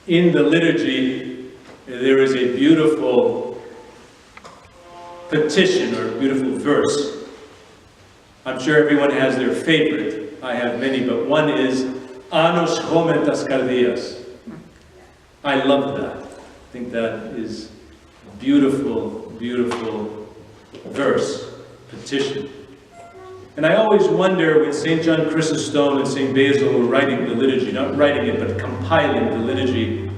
In the liturgy, there is a beautiful petition or beautiful verse. I'm sure everyone has their favorite. I have many, but one is Anos Homentas Cardias. I love that. I think that is a beautiful, beautiful verse, petition. And I always wonder when St. John Chrysostom and St. Basil were writing the liturgy, not writing it, but compiling the liturgy,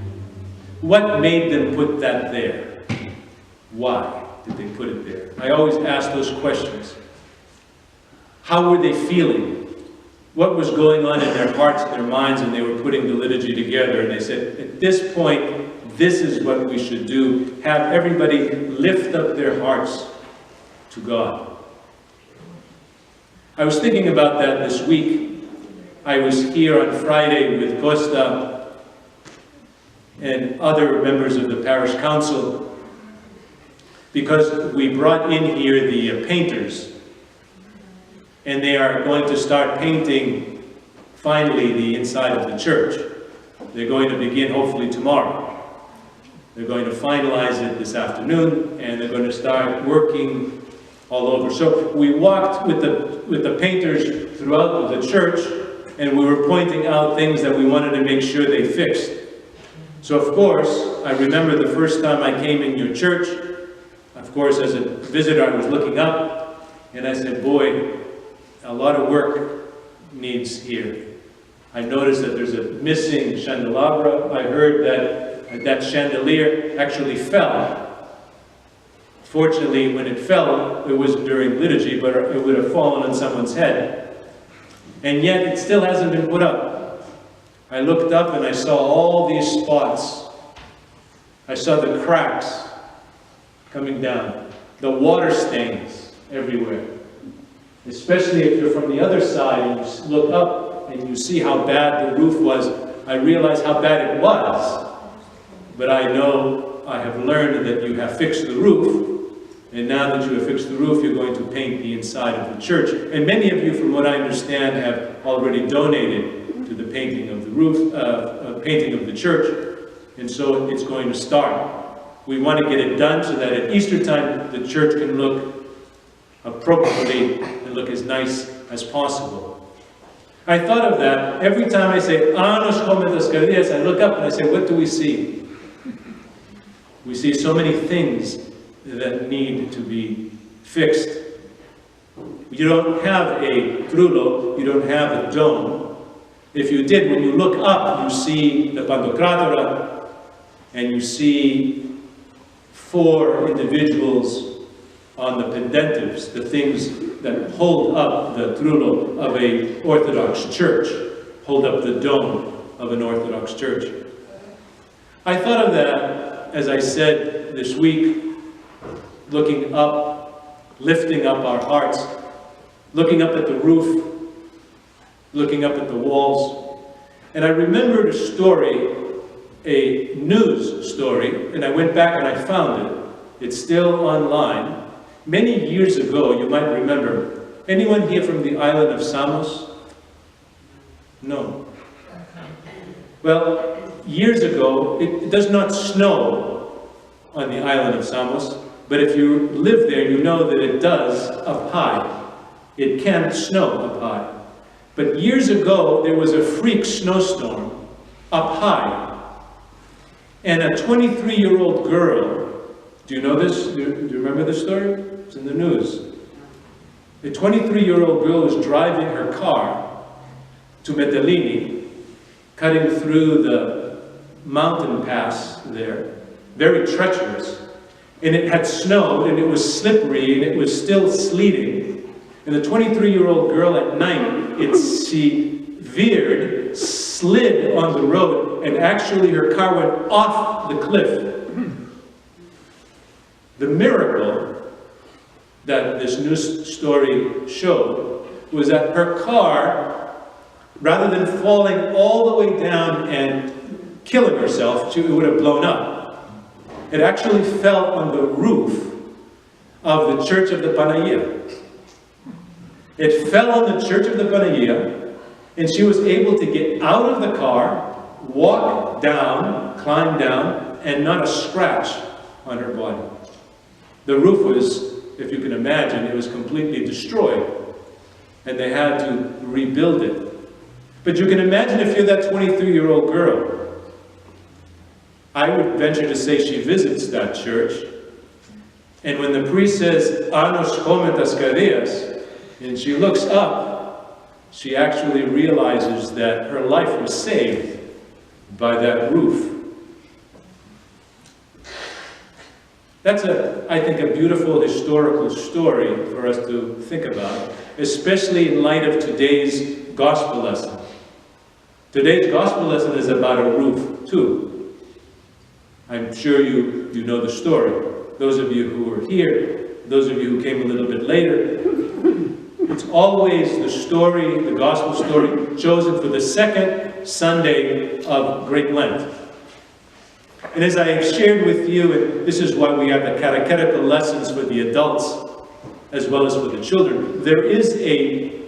what made them put that there? Why did they put it there? I always ask those questions. How were they feeling? What was going on in their hearts and their minds when they were putting the liturgy together? And they said, at this point, this is what we should do. Have everybody lift up their hearts to God. I was thinking about that this week. I was here on Friday with Costa and other members of the parish council because we brought in here the painters, and they are going to start painting finally the inside of the church. They're going to begin hopefully tomorrow. They're going to finalize it this afternoon, and they're going to start working all over. So we walked with the painters throughout the church, and we were pointing out things that we wanted to make sure they fixed. So of course, I remember the first time I came in your church, of course as a visitor I was looking up, and I said, boy, a lot of work needs here. I noticed that there's a missing candelabra. I heard that that chandelier actually fell. Fortunately, when it fell, it wasn't during liturgy, but it would have fallen on someone's head. And yet, it still hasn't been put up. I looked up and I saw all these spots. I saw the cracks coming down, the water stains everywhere. Especially if you're from the other side and you look up and you see how bad the roof was, I realize how bad it was. But I know, I have learned that you have fixed the roof. And now that you have fixed the roof, you're going to paint the inside of the church. And many of you, from what I understand, have already donated to the painting of the roof, painting of the church. And so it's going to start. We want to get it done so that at Easter time, the church can look appropriately and look as nice as possible. I thought of that. Every time I say, Anos Homentas Cardias, I look up and I say, what do we see? We see so many things that need to be fixed. You don't have a trullo, you don't have a dome. If you did, when you look up, you see the Pantocratora, and you see 4 individuals on the pendentives, the things that hold up the trullo of an Orthodox church, hold up the dome of an Orthodox church. I thought of that, as I said this week, looking up, lifting up our hearts, looking up at the roof, looking up at the walls. And I remembered a story, a news story, and I went back and I found it. It's still online. Many years ago, you might remember, anyone here from the island of Samos? No. Well, years ago, it does not snow on the island of Samos. But if you live there, you know that it does up high. It can snow up high. But years ago, there was a freak snowstorm up high. And a 23-year-old girl, do you know this? Do you remember this story? It's in the news. A 23-year-old girl was driving her car to Medellin, cutting through the mountain pass there, very treacherous. And it had snowed, and it was slippery, and it was still sleeting. And the 23-year-old girl at night, she veered, slid on the road, and actually her car went off the cliff. The miracle that this news story showed was that her car, rather than falling all the way down and killing herself, it would have blown up. It actually fell on the roof of the Church of the Panagia. It fell on the Church of the Panagia, and she was able to get out of the car, walk down, climb down, and not a scratch on her body. The roof was, if you can imagine, it was completely destroyed, and they had to rebuild it. But you can imagine if you're that 23-year-old girl. I would venture to say she visits that church, and when the priest says, "Anos cometas cadeas," and she looks up, she actually realizes that her life was saved by that roof. That's, I think, a beautiful historical story for us to think about, especially in light of today's gospel lesson. Today's gospel lesson is about a roof, too. I'm sure you know the story. Those of you who were here, those of you who came a little bit later, it's always the story, the gospel story, chosen for the second Sunday of Great Lent. And as I have shared with you, and this is why we have the catechetical lessons for the adults as well as for the children, there is a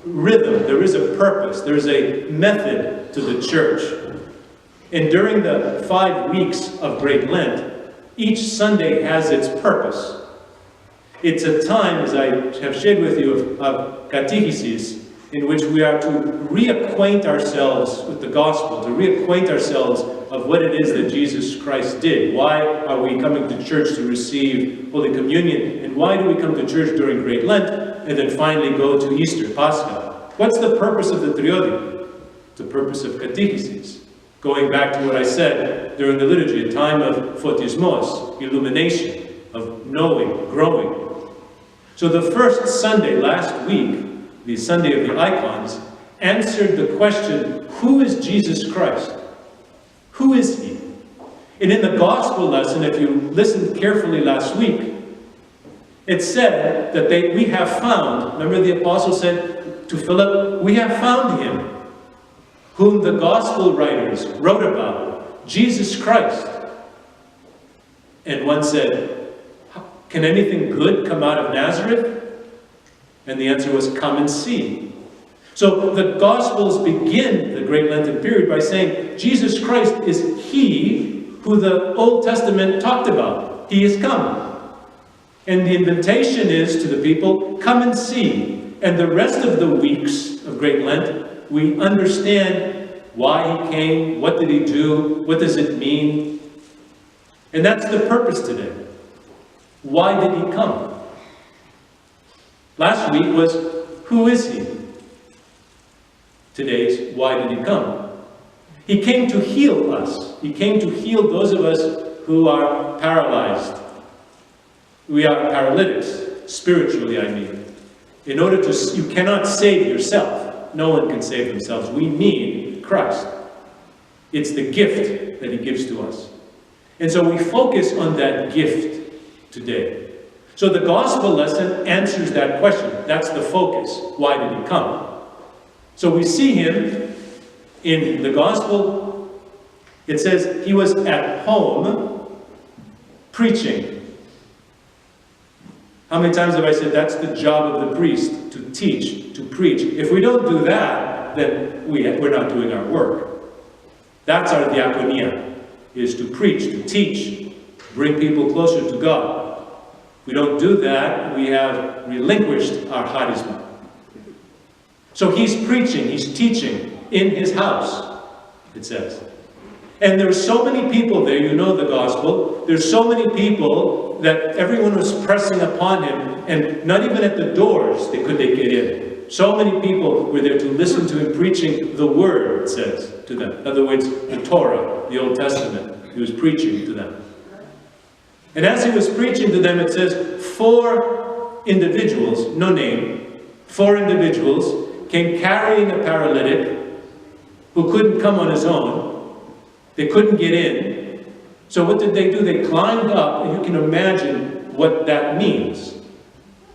rhythm, there is a purpose, there is a method to the church. And during the 5 weeks of Great Lent, each Sunday has its purpose. It's a time, as I have shared with you, of catechesis, in which we are to reacquaint ourselves with the gospel, to reacquaint ourselves of what it is that Jesus Christ did. Why are we coming to church to receive Holy Communion? And why do we come to church during Great Lent and then finally go to Easter, Pascha? What's the purpose of the Triodic? The purpose of catechesis. Going back to what I said during the liturgy, a time of photismos, illumination, of knowing, growing. So the first Sunday last week, the Sunday of the Icons, answered the question, who is Jesus Christ? Who is he? And in the gospel lesson, if you listened carefully last week, it said that we have found, remember the apostle said to Philip, we have found him, whom the gospel writers wrote about, Jesus Christ. And one said, can anything good come out of Nazareth? And the answer was, come and see. So the Gospels begin the Great Lenten period by saying, Jesus Christ is he who the Old Testament talked about. He is come. And the invitation is to the people, come and see. And the rest of the weeks of Great Lent, we understand why he came, what did he do, what does it mean. And that's the purpose today. Why did he come? Last week was, who is he? Today's, why did he come? He came to heal us. He came to heal those of us who are paralyzed. We are paralytics, spiritually I mean. In order to, you cannot save yourself. No one can save themselves. We need Christ. It's the gift that he gives to us. And so we focus on that gift today. So the gospel lesson answers that question. That's the focus. Why did he come? So we see him in the gospel. It says he was at home preaching. How many times have I said that's the job of the priest, to teach, to preach? If we don't do that, then we're not doing our work. That's our diaconia, is to preach, to teach, bring people closer to God. If we don't do that, we have relinquished our charisma. So he's preaching, he's teaching in his house, it says. And there's so many people there, you know the gospel, there's so many people that everyone was pressing upon him, and not even at the doors could they get in. So many people were there to listen to him preaching the word, it says, to them. In other words, the Torah, the Old Testament. He was preaching to them. And as he was preaching to them, it says, 4 individuals, no name, 4 individuals came carrying a paralytic who couldn't come on his own. They couldn't get in. So what did they do? They climbed up, and you can imagine what that means.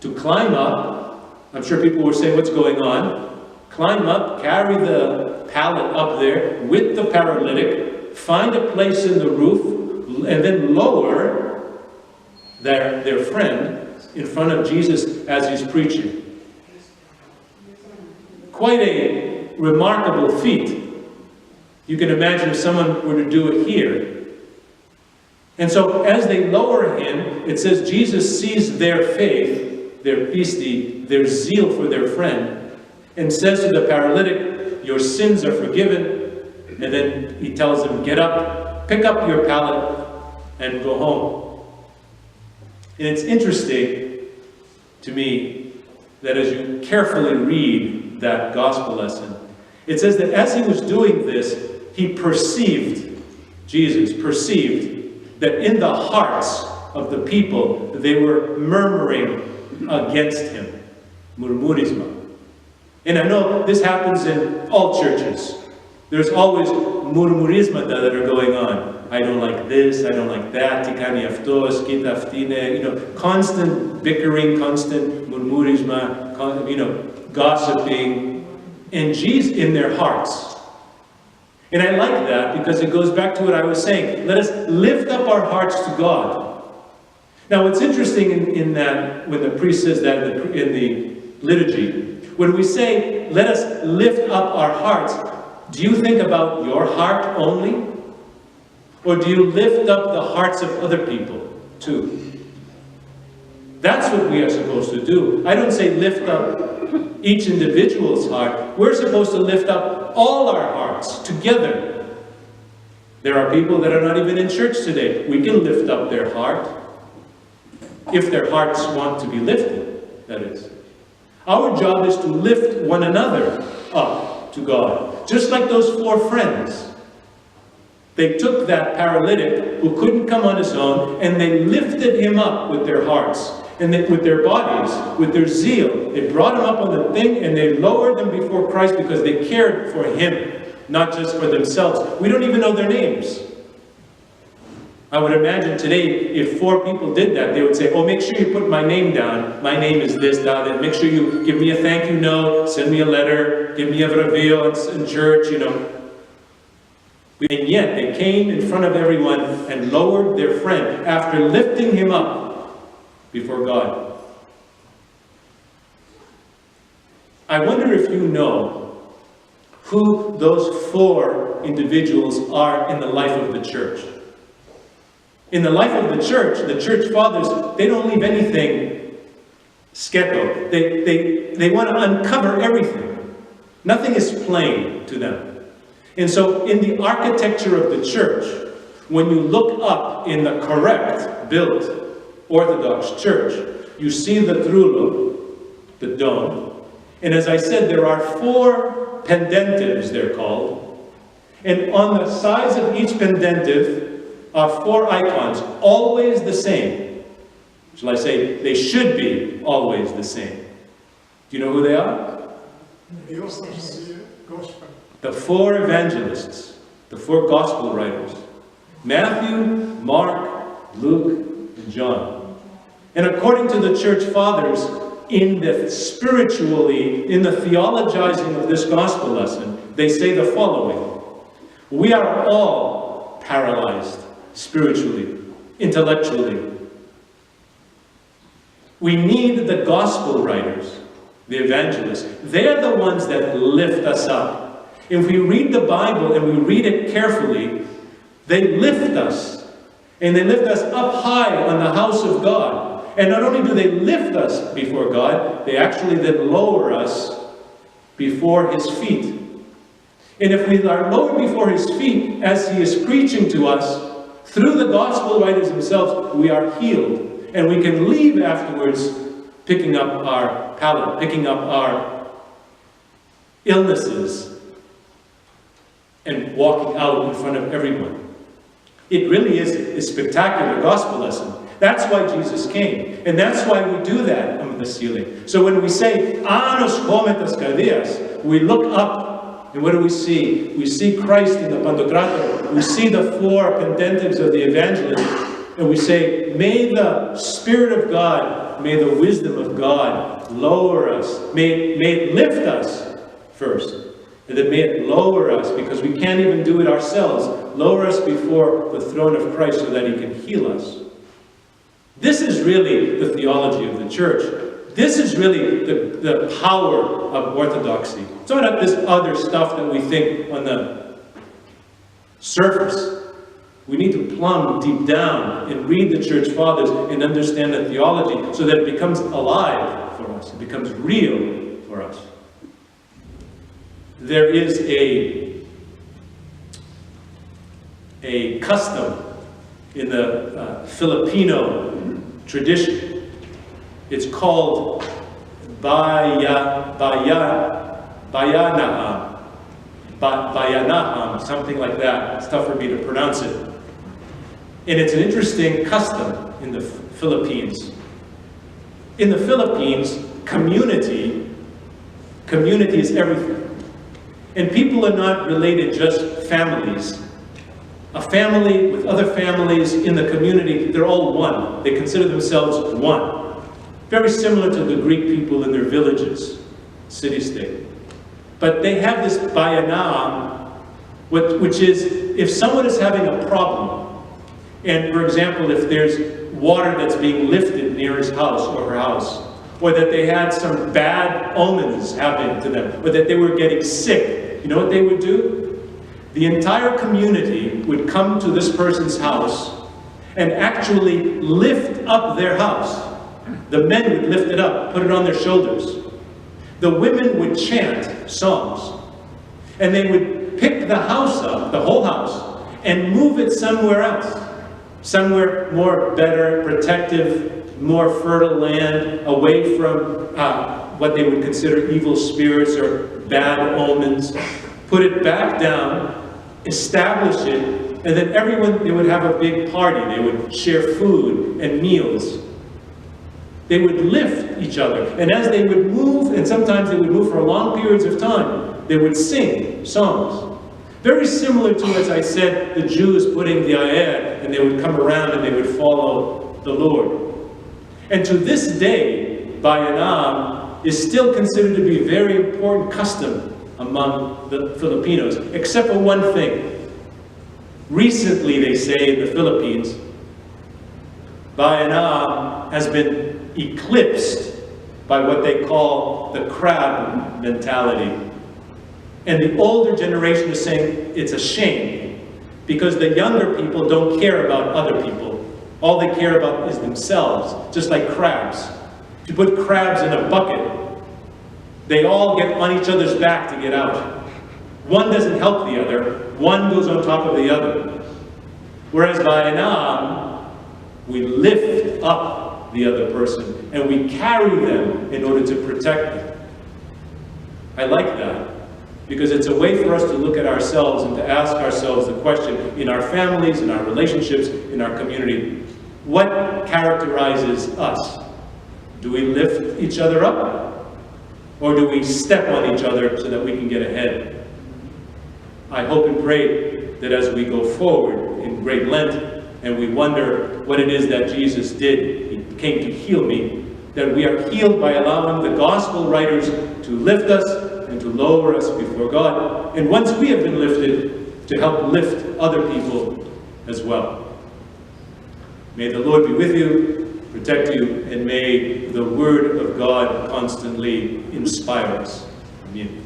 To climb up, I'm sure people were saying, what's going on? Climb up, carry the pallet up there with the paralytic, find a place in the roof, and then lower their friend in front of Jesus as he's preaching. Quite a remarkable feat. You can imagine if someone were to do it here. And so as they lower him, it says Jesus sees their faith, their pisti, their zeal for their friend, and says to the paralytic, your sins are forgiven. And then he tells him, get up, pick up your pallet, and go home. And it's interesting to me that as you carefully read that gospel lesson, it says that as he was doing this, he perceived, Jesus perceived, that in the hearts of the people, they were murmuring against him. Murmurismo. And I know this happens in all churches. There's always murmurisma that are going on. I don't like this, I don't like that, tikani aftos, kita aftine, constant bickering, constant murmurisma, gossiping, and Jesus in their hearts. And I like that because it goes back to what I was saying. Let us lift up our hearts to God. Now what's interesting in that, when the priest says that in the liturgy, when we say, let us lift up our hearts, do you think about your heart only? Or do you lift up the hearts of other people too? That's what we are supposed to do. I don't say lift up each individual's heart. We're supposed to lift up all our hearts together. There are people that are not even in church today. We can lift up their heart. If their hearts want to be lifted, that is. Our job is to lift one another up to God. Just like those 4 friends. They took that paralytic who couldn't come on his own and they lifted him up with their hearts. And with their bodies, with their zeal, they brought him up on the thing and they lowered him before Christ because they cared for him, not just for themselves. We don't even know their names. I would imagine today, if 4 people did that, they would say, oh, make sure you put my name down. My name is this, that. Make sure you give me a thank you note, send me a letter, give me a reveal in church, And yet, they came in front of everyone and lowered their friend after lifting him up before God. I wonder if you know who those 4 individuals are in the life of the church. In the life of the church fathers, they don't leave anything sketo. They want to uncover everything. Nothing is plain to them. And so in the architecture of the church, when you look up in the correct built Orthodox church, you see the trullo, the dome. And as I said, there are 4 pendentives, they're called. And on the sides of each pendentive are 4 icons, always the same. Shall I say, they should be always the same. Do you know who they are? The 4 evangelists, the 4 gospel writers. Matthew, Mark, Luke, and John. And according to the church fathers, in the theologizing of this gospel lesson, they say the following. We are all paralyzed spiritually, intellectually. We need the gospel writers, the evangelists. They're the ones that lift us up. If we read the Bible and we read it carefully, they lift us. And they lift us up high on the house of God. And not only do they lift us before God, they actually then lower us before his feet. And if we are lowered before his feet as he is preaching to us, through the gospel writers themselves, we are healed. And we can leave afterwards picking up our pallet, picking up our illnesses, and walking out in front of everyone. It really is a spectacular gospel lesson. That's why Jesus came. And that's why we do that on the ceiling. So when we say, Anos cometas cardias, we look up, and what do we see? We see Christ in the Pantocrator. We see the 4 pendentives of the evangelist. And we say, may the Spirit of God, may the wisdom of God lower us. May it lift us first. And then may it lower us, because we can't even do it ourselves. Lower us before the throne of Christ so that he can heal us. This is really the theology of the church. This is really the power of orthodoxy. It's not this other stuff that we think on the surface. We need to plumb deep down and read the church fathers and understand the theology so that it becomes alive for us. It becomes real for us. There is a custom in the Filipino tradition. It's called bayanaham, something like that. It's tough for me to pronounce it. And it's an interesting custom in the Philippines. In the Philippines, community is everything. And people are not related just families. A family with other families in the community, they're all one. They consider themselves one. Very similar to the Greek people in their villages, city-state. But they have this bayanam, which is if someone is having a problem, and for example, if there's water that's being lifted near his house or her house, or that they had some bad omens happening to them, or that they were getting sick, you know what they would do? The entire community would come to this person's house and actually lift up their house. The men would lift it up, put it on their shoulders. The women would chant songs. And they would pick the house up, the whole house, and move it somewhere else. Somewhere more better, protective, more fertile land, away from what they would consider evil spirits or bad omens. Put it back down, establish it, and then everyone, they would have a big party. They would share food and meals. They would lift each other. And as they would move, and sometimes they would move for long periods of time, they would sing songs. Very similar to, as I said, the Jews putting the ayat, and they would come around and they would follow the Lord. And to this day, bayanam is still considered to be a very important custom among the Filipinos, except for one thing. Recently, they say in the Philippines, bayanam has been eclipsed by what they call the crab mentality. And the older generation is saying it's a shame because the younger people don't care about other people. All they care about is themselves, just like crabs. If you put crabs in a bucket, they all get on each other's back to get out. One doesn't help the other, one goes on top of the other. Whereas bayanam, we lift up the other person and we carry them in order to protect them. I like that. Because it's a way for us to look at ourselves and to ask ourselves the question, in our families, in our relationships, in our community, what characterizes us? Do we lift each other up? Or do we step on each other so that we can get ahead? I hope and pray that as we go forward in Great Lent, and we wonder what it is that Jesus did, He came to heal me, that we are healed by allowing the gospel writers to lift us and to lower us before God. And once we have been lifted, to help lift other people as well. May the Lord be with you, protect you, and may the word of God constantly inspire us. Amen.